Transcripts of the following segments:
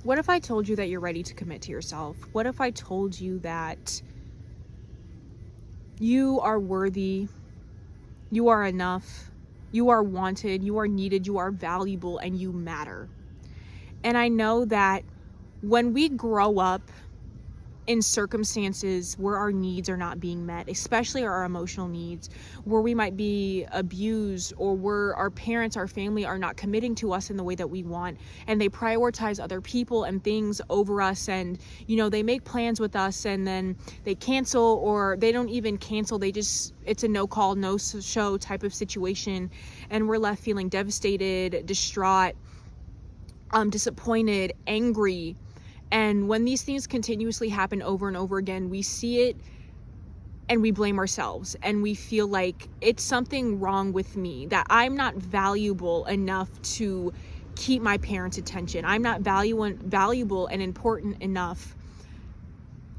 What if I told you that you're ready to commit to yourself? What if I told you that you are worthy, you are enough, you are wanted, you are needed, you are valuable, and you matter? And I know that when we grow up in circumstances where our needs are not being met, especially our emotional needs, where we might be abused, or where our parents, our family are not committing to us in the way that we want, and they prioritize other people and things over us, and they make plans with us and then they cancel, or they don't even cancel, it's a no call, no show type of situation, and we're left feeling devastated, distraught, disappointed, angry. And when these things continuously happen over and over again, we see it and we blame ourselves, and we feel like it's something wrong with me, that I'm not valuable enough to keep my parents' attention. I'm not valuable and important enough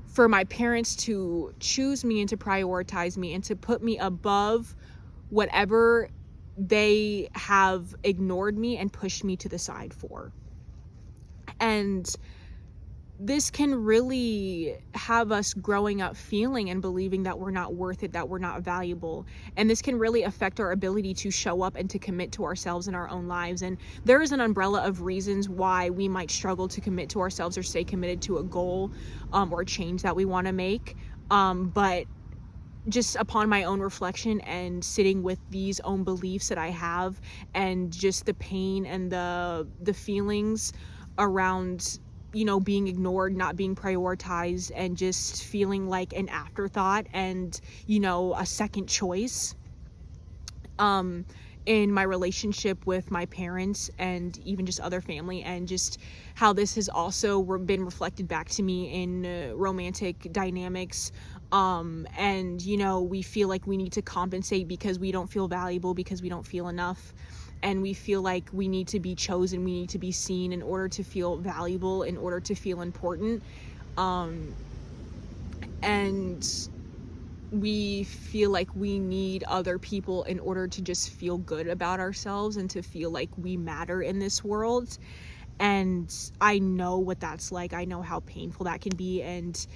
for my parents to choose me and to prioritize me and to put me above whatever they have ignored me and pushed me to the side for. And this can really have us growing up feeling and believing that we're not worth it, that we're not valuable. And this can really affect our ability to show up and to commit to ourselves in our own lives. And there is an umbrella of reasons why we might struggle to commit to ourselves or stay committed to a goal or a change that we want to make. But just upon my own reflection and sitting with these own beliefs that I have, and just the pain and the feelings around being ignored, not being prioritized, and just feeling like an afterthought and a second choice in my relationship with my parents and even just other family, and just how this has also been reflected back to me in romantic dynamics. And we feel like we need to compensate because we don't feel valuable, because we don't feel enough. And we feel like we need to be chosen, we need to be seen in order to feel valuable, in order to feel important. And we feel like we need other people in order to just feel good about ourselves and to feel like we matter in this world. And I know what that's like. I know how painful that can be. And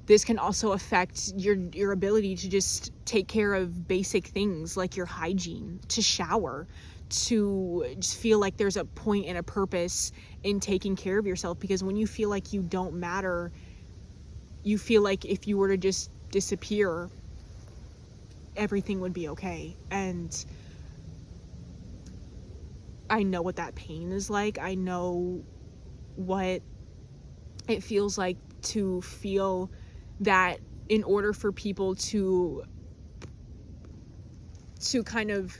this can also affect your ability to just take care of basic things like your hygiene, to shower, to just feel like there's a point and a purpose in taking care of yourself. Because when you feel like you don't matter, you feel like if you were to just disappear, everything would be okay. And I know what that pain is like. I know what it feels like to feel that in order for people to kind of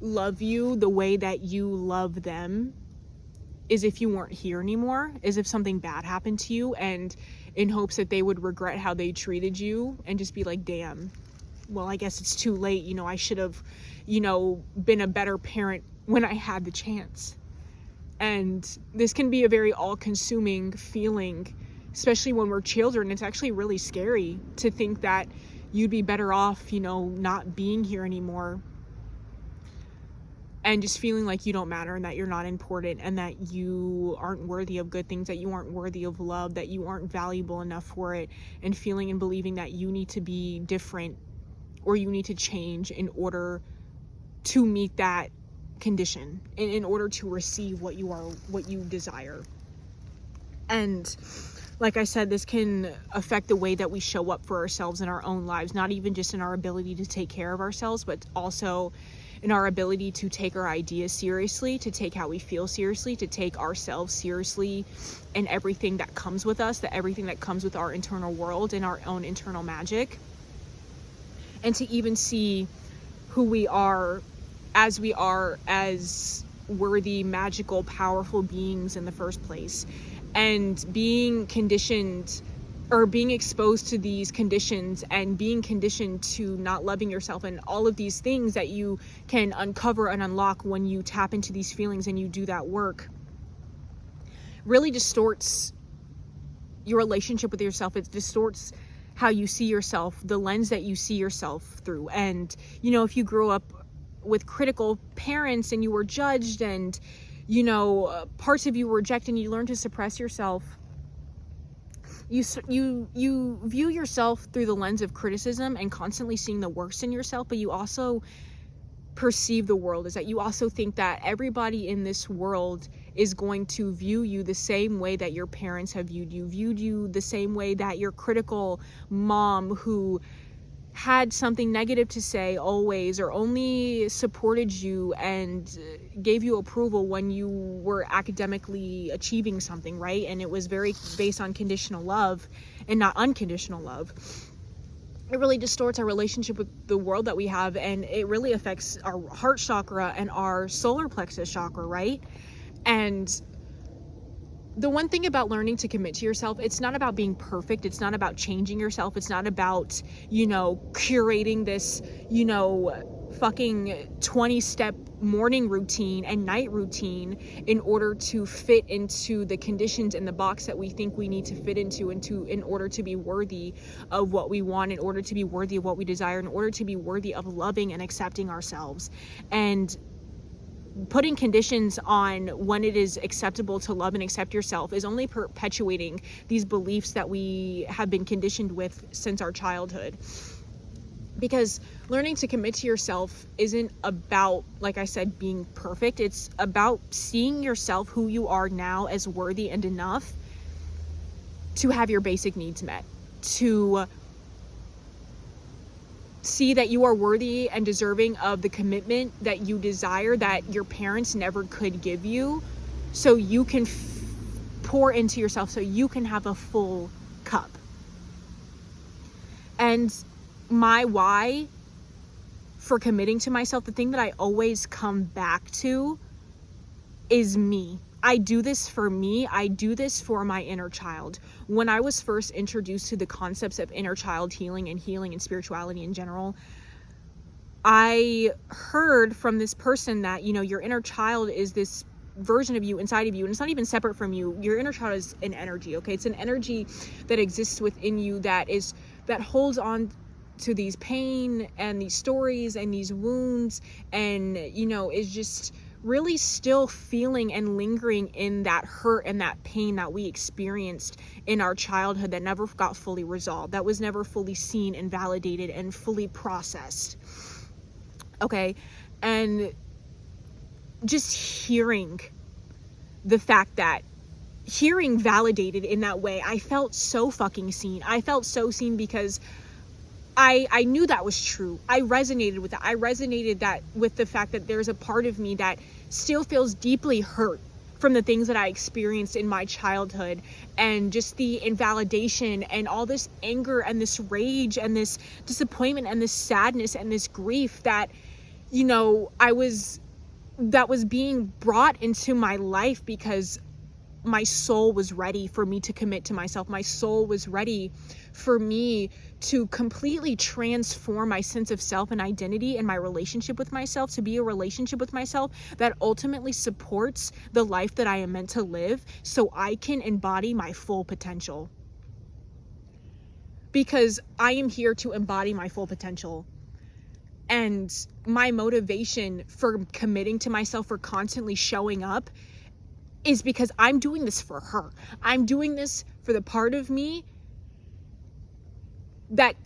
love you the way that you love them is if you weren't here anymore, is if something bad happened to you, and in hopes that they would regret how they treated you and just be like, damn, well, I guess it's too late, I should have been a better parent when I had the chance. And this can be a very all-consuming feeling, especially when we're children. It's actually really scary to think that you'd be better off not being here anymore, and just feeling like you don't matter and that you're not important and that you aren't worthy of good things, that you aren't worthy of love, that you aren't valuable enough for it, and feeling and believing that you need to be different or you need to change in order to meet that condition, in order to receive what you desire. And like I said, this can affect the way that we show up for ourselves in our own lives, not even just in our ability to take care of ourselves, but also in our ability to take our ideas seriously, to take how we feel seriously, to take ourselves seriously and everything that comes with us, everything that comes with our internal world and our own internal magic. And to even see who we are as worthy, magical, powerful beings in the first place. And being conditioned or being exposed to these conditions and being conditioned to not loving yourself, and all of these things that you can uncover and unlock when you tap into these feelings and you do that work, really distorts your relationship with yourself. It distorts how you see yourself, the lens that you see yourself through. And if you grew up with critical parents and you were judged and parts of you reject, and you learn to suppress yourself. You view yourself through the lens of criticism and constantly seeing the worst in yourself, but you also perceive the world as that. You also think that everybody in this world is going to view you the same way that your parents have viewed you the same way that your critical mom, who had something negative to say always, or only supported you and gave you approval when you were academically achieving something, right? And it was very based on conditional love and not unconditional love. It really distorts our relationship with the world that we have, and it really affects our heart chakra and our solar plexus chakra, right? And the one thing about learning to commit to yourself, it's not about being perfect. It's not about changing yourself. It's not about, curating this, fucking 20-step morning routine and night routine in order to fit into the conditions in the box that we think we need to fit into in order to be worthy of what we want, in order to be worthy of what we desire, in order to be worthy of loving and accepting ourselves. And putting conditions on when it is acceptable to love and accept yourself is only perpetuating these beliefs that we have been conditioned with since our childhood. Because learning to commit to yourself isn't about, like I said, being perfect. It's about seeing yourself, who you are now, as worthy and enough to have your basic needs met, to see that you are worthy and deserving of the commitment that you desire, that your parents never could give you, so you can pour into yourself, so you can have a full cup. And my why for committing to myself, the thing that I always come back to, is me. I do this for me. I do this for my inner child. When I was first introduced to the concepts of inner child healing and spirituality in general, I heard from this person that, your inner child is this version of you inside of you, and it's not even separate from you. Your inner child is an energy, okay? It's an energy that exists within you that holds on to these pain and these stories and these wounds, and is just really still feeling and lingering in that hurt and that pain that we experienced in our childhood that never got fully resolved, that was never fully seen and validated and fully processed. Okay, and just hearing validated in that way, I felt so fucking seen. I felt so seen because I knew that was true. I resonated with that. I resonated with the fact that there's a part of me that still feels deeply hurt from the things that I experienced in my childhood, and just the invalidation and all this anger and this rage and this disappointment and this sadness and this grief that, that was being brought into my life because my soul was ready for me to commit to myself. My soul was ready for me to completely transform my sense of self and identity and my relationship with myself to be a relationship with myself that ultimately supports the life that I am meant to live, so I can embody my full potential. Because I am here to embody my full potential. And my motivation for committing to myself, for constantly showing up, is because I'm doing this for her. I'm doing this for the part of me that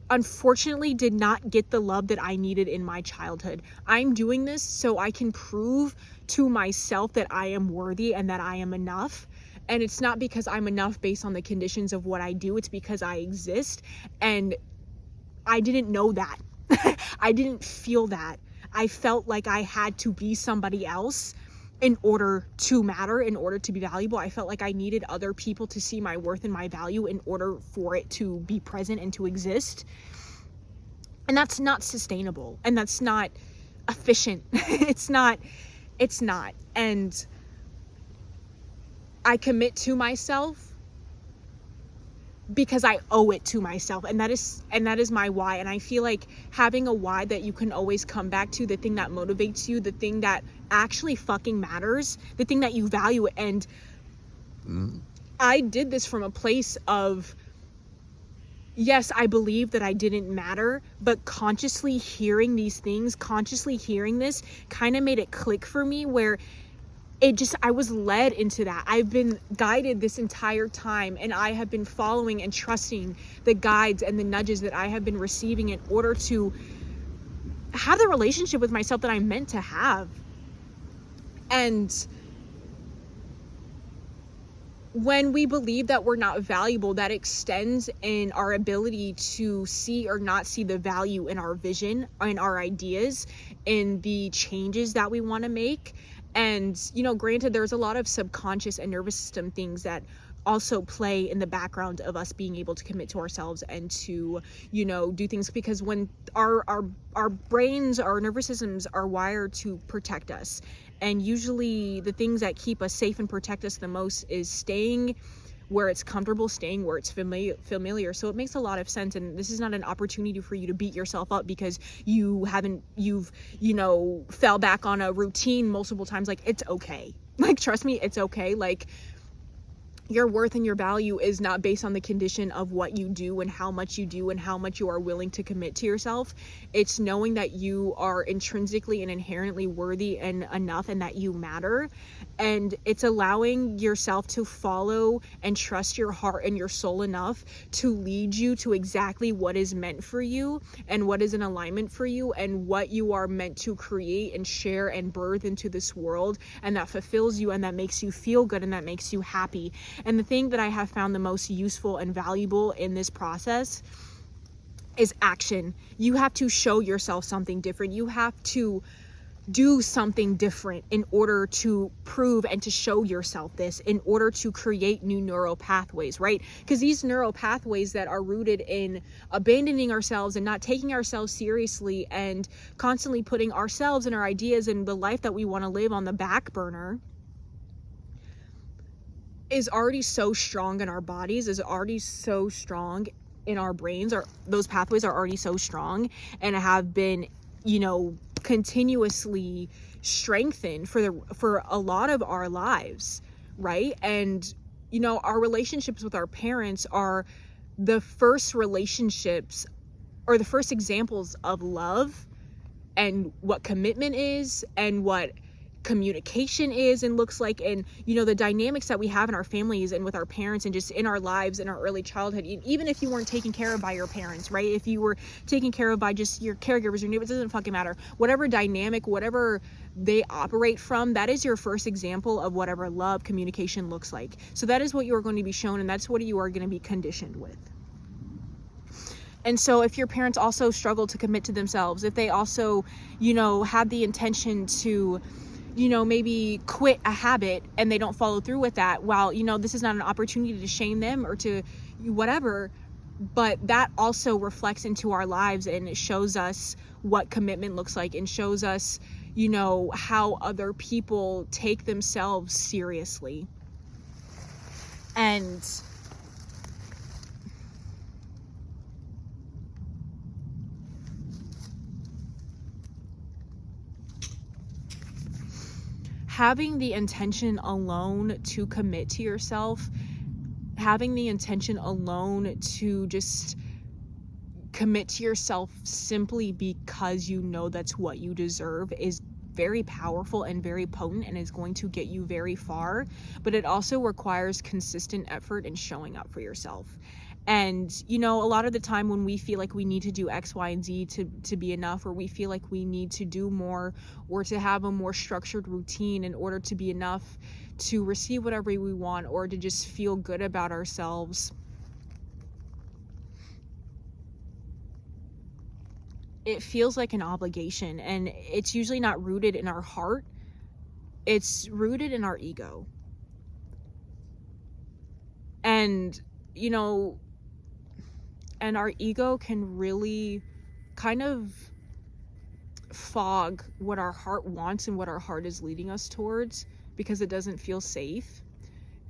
unfortunately did not get the love that I needed in my childhood. I'm doing this so I can prove to myself that I am worthy and that I am enough. And it's not because I'm enough based on the conditions of what I do. It's because I exist. And I didn't know that. I didn't feel that. I felt like I had to be somebody else in order to matter, in order to be valuable. I felt like I needed other people to see my worth and my value in order for it to be present and to exist. And that's not sustainable. And that's not efficient. It's not. And I commit to myself because I owe it to myself, and that is my why. And I feel like having a why that you can always come back to, the thing that motivates you, the thing that actually fucking matters, the thing that you value. And I did this from a place of, yes, I believe that I didn't matter, but consciously hearing these things, consciously hearing this kind of made it click for me, where I was led into that. I've been guided this entire time, and I have been following and trusting the guides and the nudges that I have been receiving in order to have the relationship with myself that I'm meant to have. And when we believe that we're not valuable, that extends in our ability to see or not see the value in our vision, in our ideas, in the changes that we want to make. And, granted, there's a lot of subconscious and nervous system things that also play in the background of us being able to commit to ourselves and to, do things, because when our brains, our nervous systems are wired to protect us. And usually the things that keep us safe and protect us the most is staying where it's comfortable, staying where it's familiar. So it makes a lot of sense. And this is not an opportunity for you to beat yourself up because you've fell back on a routine multiple times. Like, it's okay. Like, trust me, it's okay. Like, your worth and your value is not based on the condition of what you do and how much you do and how much you are willing to commit to yourself. It's knowing that you are intrinsically and inherently worthy and enough, and that you matter. And it's allowing yourself to follow and trust your heart and your soul enough to lead you to exactly what is meant for you and what is in alignment for you and what you are meant to create and share and birth into this world, and that fulfills you and that makes you feel good and that makes you happy. And the thing that I have found the most useful and valuable in this process is action. You have to show yourself something different. You have to do something different in order to prove and to show yourself this, in order to create new neural pathways, right? Because these neural pathways that are rooted in abandoning ourselves and not taking ourselves seriously and constantly putting ourselves and our ideas and the life that we want to live on the back burner is already so strong in our bodies, is already so strong in our brains. Those pathways are already so strong and have been, continuously strengthened for a lot of our lives, right? And our relationships with our parents are the first relationships or the first examples of love and what commitment is and what communication is and looks like, and the dynamics that we have in our families and with our parents and just in our lives in our early childhood. Even if you weren't taken care of by your parents, right? If you were taken care of by just your caregivers, your neighbors, it doesn't fucking matter. Whatever dynamic, whatever they operate from, that is your first example of whatever love communication looks like. So that is what you are going to be shown, and that's what you are going to be conditioned with. And so if your parents also struggle to commit to themselves, if they also, have the intention to maybe quit a habit and they don't follow through with that, while, this is not an opportunity to shame them or to whatever, but that also reflects into our lives, and it shows us what commitment looks like, and shows us, how other people take themselves seriously. And having the intention alone to commit to yourself, having the intention alone to just commit to yourself simply because that's what you deserve is very powerful and very potent, and is going to get you very far. But it also requires consistent effort and showing up for yourself. And a lot of the time when we feel like we need to do X, Y, and Z to be enough, or we feel like we need to do more or to have a more structured routine in order to be enough to receive whatever we want or to just feel good about ourselves, it feels like an obligation. And it's usually not rooted in our heart, it's rooted in our ego. And and our ego can really kind of fog what our heart wants and what our heart is leading us towards, because it doesn't feel safe.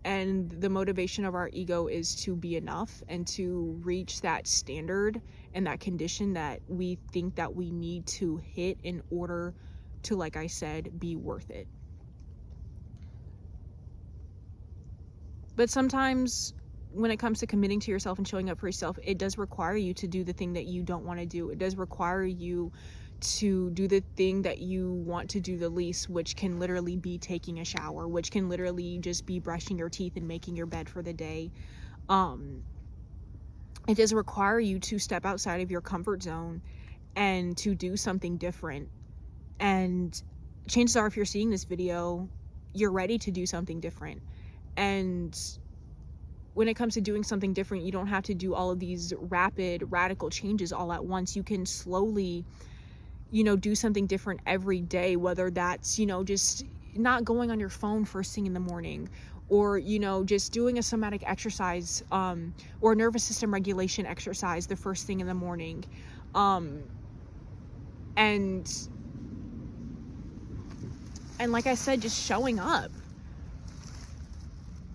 And the motivation of our ego is to be enough and to reach that standard and that condition that we think that we need to hit in order to, like I said, be worth it. But sometimes when it comes to committing to yourself and showing up for yourself, it does require you to do the thing that you don't want to do. It does require you to do the thing that you want to do the least, which can literally be taking a shower, which can literally just be brushing your teeth and making your bed for the day. It does require you to step outside of your comfort zone and to do something different. And chances are, if you're seeing this video, you're ready to do something different. And when it comes to doing something different, you don't have to do all of these rapid, radical changes all at once. You can slowly, do something different every day, whether that's, just not going on your phone first thing in the morning, or, just doing a somatic exercise, or nervous system regulation exercise the first thing in the morning. And like I said, just showing up.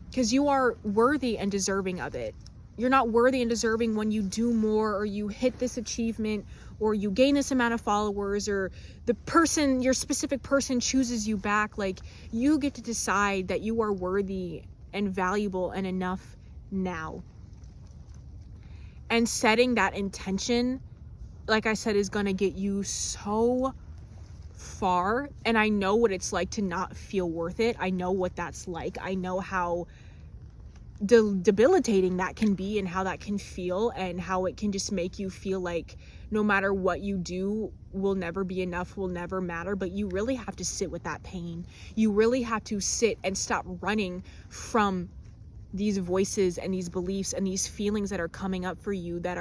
Because you are worthy and deserving of it. You're not worthy and deserving when you do more, or you hit this achievement, or you gain this amount of followers, or your specific person chooses you back. Like, you get to decide that you are worthy and valuable and enough now. And setting that intention, like I said, is going to get you so far. And I know what it's like to not feel worth it. I know what that's like. I know how debilitating that can be, and how that can feel, and how it can just make you feel like no matter what you do will never be enough, will never matter. But you really have to sit with that pain. You really have to sit and stop running from these voices and these beliefs and these feelings that are coming up for you, that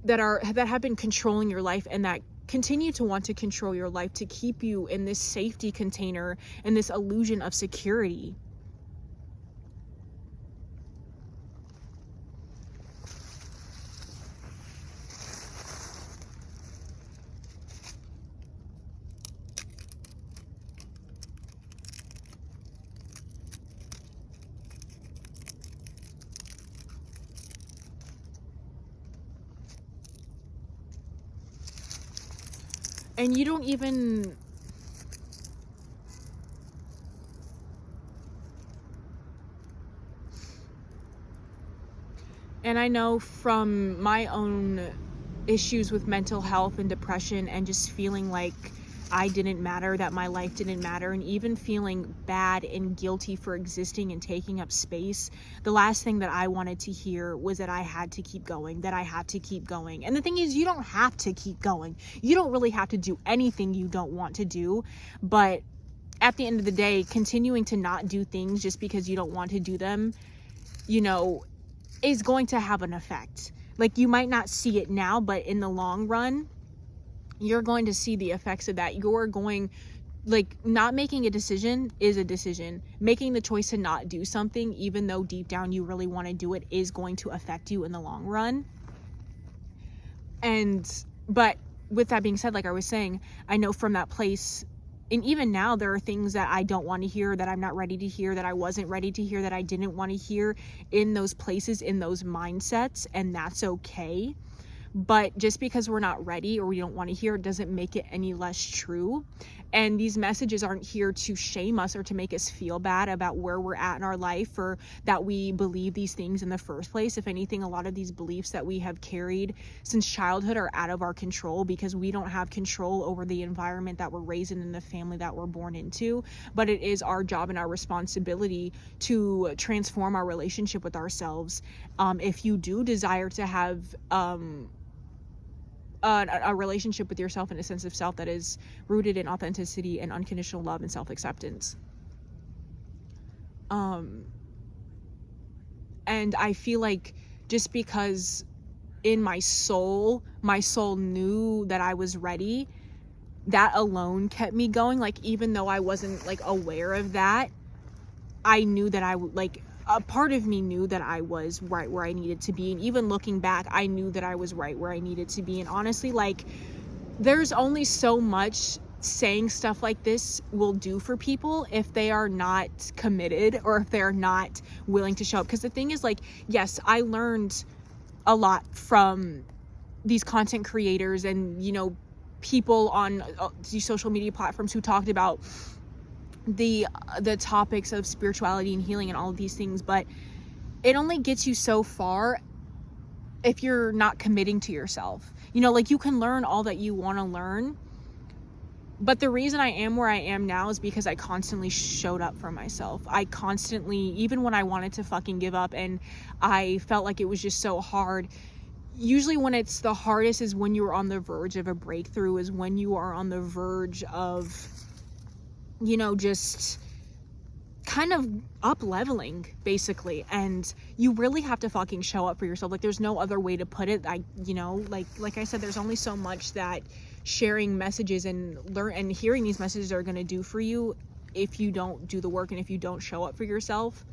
have been controlling your life, and that continue to want to control your life, to keep you in this safety container and this illusion of security. And you don't even... And I know from my own issues with mental health and depression, and just feeling like I didn't matter, that my life didn't matter, and even feeling bad and guilty for existing and taking up space, the last thing that I wanted to hear was that I had to keep going, that I had to keep going. And the thing is, you don't have to keep going. You don't really have to do anything you don't want to do. But at the end of the day, continuing to not do things just because you don't want to do them, is going to have an effect. Like, you might not see it now, but in the long run, you're going to see the effects of that. Not making a decision is a decision. Making the choice to not do something, even though deep down you really want to do it, is going to affect you in the long run. But with that being said, like I was saying, I know from that place, and even now, there are things that I don't want to hear, that I'm not ready to hear, that I wasn't ready to hear, that I didn't want to hear, in those places, in those mindsets, and that's okay. But just because we're not ready or we don't want to hear it doesn't make it any less true. And these messages aren't here to shame us or to make us feel bad about where we're at in our life, or that we believe these things in the first place. If anything, a lot of these beliefs that we have carried since childhood are out of our control, because we don't have control over the environment that we're raised in and the family that we're born into. But it is our job and our responsibility to transform our relationship with ourselves. If you do desire to have a relationship with yourself and a sense of self that is rooted in authenticity and unconditional love and self-acceptance. And I feel like just because in my soul knew that I was ready, that alone kept me going. Like, even though I wasn't aware of that, I knew that a part of me knew that I was right where I needed to be. And even looking back, I knew that I was right where I needed to be. And honestly, there's only so much saying stuff like this will do for people if they are not committed, or if they're not willing to show up. Because the thing is, yes, I learned a lot from these content creators and, people on these social media platforms who talked about the topics of spirituality and healing and all of these things, but it only gets you so far if you're not committing to yourself. You know, like, you can learn all that you want to learn. But the reason I am where I am now is because I constantly showed up for myself. I constantly, even when I wanted to fucking give up and I felt like it was just so hard, usually when it's the hardest is when you're on the verge of a breakthrough, is when you are on the verge of, you know, just kind of up leveling, basically. And you really have to fucking show up for yourself. Like, there's no other way to put it. You know, like I said, there's only so much that sharing messages and hearing these messages are going to do for you if you don't do the work and if you don't show up for yourself.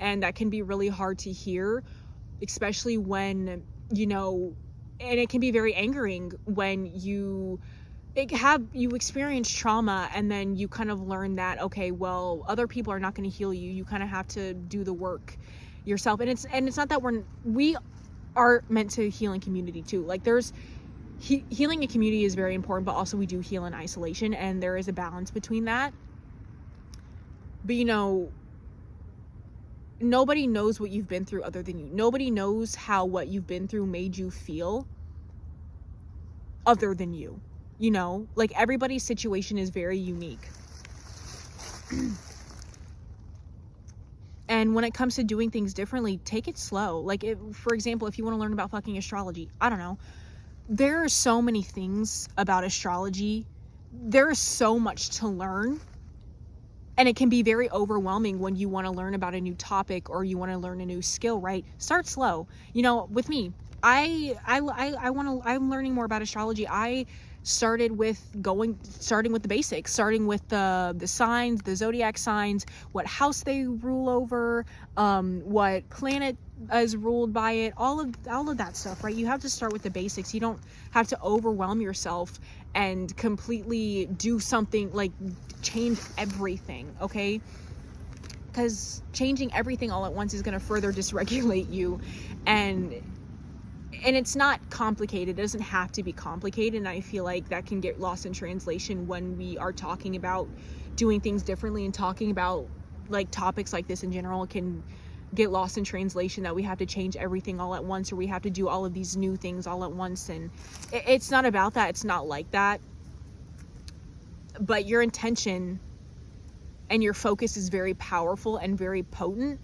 And that can be really hard to hear, especially when, you know, and it can be very angering when you experience trauma and then you kind of learn that, okay, well, other people are not going to heal you. You kind of have to do the work yourself. And it's not that we are meant to heal in community too. Like, there's healing in community is very important, but also we do heal in isolation, and there is a balance between that. But, you know, nobody knows what you've been through other than you. Nobody knows how what you've been through made you feel other than you. You know, like, everybody's situation is very unique. And when it comes to doing things differently, take it slow. Like, for example, if you want to learn about fucking astrology, I don't know, there are so many things about astrology. There is so much to learn. And it can be very overwhelming when you want to learn about a new topic or you want to learn a new skill, right? Start slow. You know, with me, I'm learning more about astrology. I starting with the basics, starting with the signs, the zodiac signs, what house they rule over, what planet is ruled by it, all of that stuff, right? You have to start with the basics. You don't have to overwhelm yourself and completely do something, like, change everything, okay? Because changing everything all at once is going to further dysregulate you, and it's not complicated. It doesn't have to be complicated, and I feel like that can get lost in translation when we are talking about doing things differently and talking about, like, topics like this in general. It can get lost in translation that we have to change everything all at once, or we have to do all of these new things all at once, and it's not about that. It's not like that. But your intention and your focus is very powerful and very potent,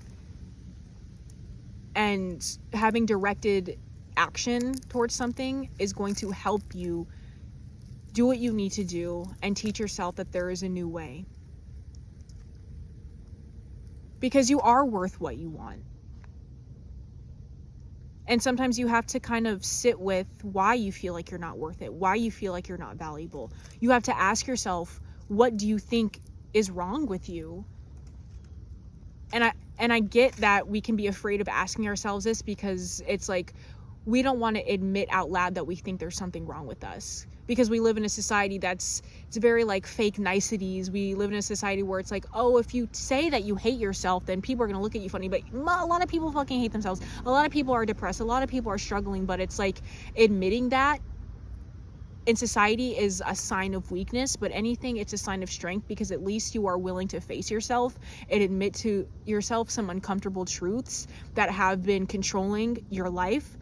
and having directed action towards something is going to help you do what you need to do and teach yourself that there is a new way. Because you are worth what you want. And sometimes you have to kind of sit with why you feel like you're not worth it, why you feel like you're not valuable. You have to ask yourself, what do you think is wrong with you? And I get that we can be afraid of asking ourselves this, because it's like, we don't want to admit out loud that we think there's something wrong with us, because we live in a society it's very, like, fake niceties. We live in a society where it's like, oh, if you say that you hate yourself, then people are going to look at you funny. But a lot of people fucking hate themselves. A lot of people are depressed. A lot of people are struggling. But it's like, admitting that in society is a sign of weakness, but anything, it's a sign of strength, because at least you are willing to face yourself and admit to yourself some uncomfortable truths that have been controlling your life.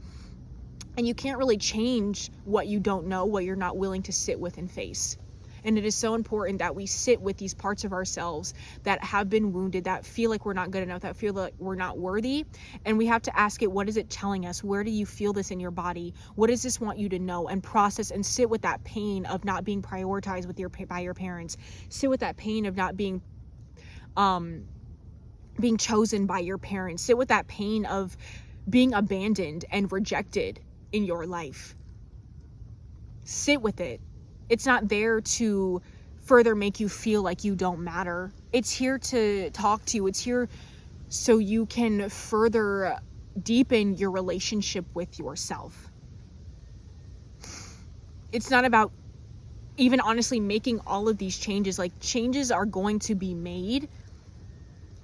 And you can't really change what you don't know, what you're not willing to sit with and face. And it is so important that we sit with these parts of ourselves that have been wounded, that feel like we're not good enough, that feel like we're not worthy. And we have to ask it, what is it telling us? Where do you feel this in your body? What does this want you to know? And process and sit with that pain of not being prioritized by your parents. Sit with that pain of not being chosen by your parents. Sit with that pain of being abandoned and rejected in your life. Sit with it. It's not there to further make you feel like you don't matter. It's here to talk to you. It's here so you can further deepen your relationship with yourself. It's not about even honestly making all of these changes. Like, changes are going to be made,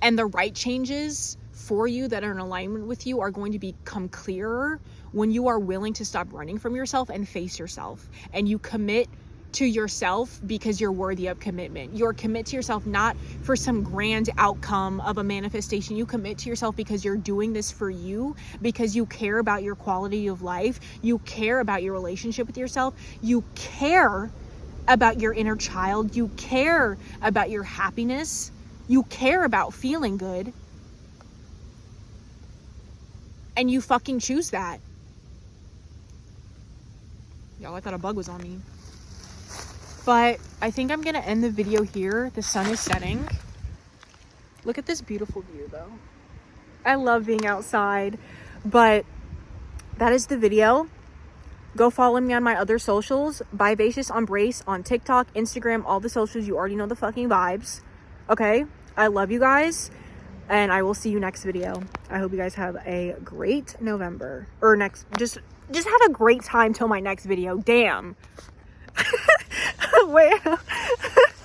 and the right changes for you that are in alignment with you are going to become clearer when you are willing to stop running from yourself and face yourself, and you commit to yourself because you're worthy of commitment. You're commit to yourself not for some grand outcome of a manifestation. You commit to yourself because you're doing this for you, because you care about your quality of life. You care about your relationship with yourself. You care about your inner child. You care about your happiness. You care about feeling good. And you fucking choose that. Y'all, I thought a bug was on me. But I think I'm gonna end the video here. The sun is setting. Look at this beautiful view though. I love being outside. But that is the video. Go follow me on my other socials. Vivacious Embrace on TikTok, Instagram, all the socials. You already know the fucking vibes. Okay? I love you guys. And I will see you next video. I hope you guys have a great November. Or just have a great time till my next video. Damn. Wait.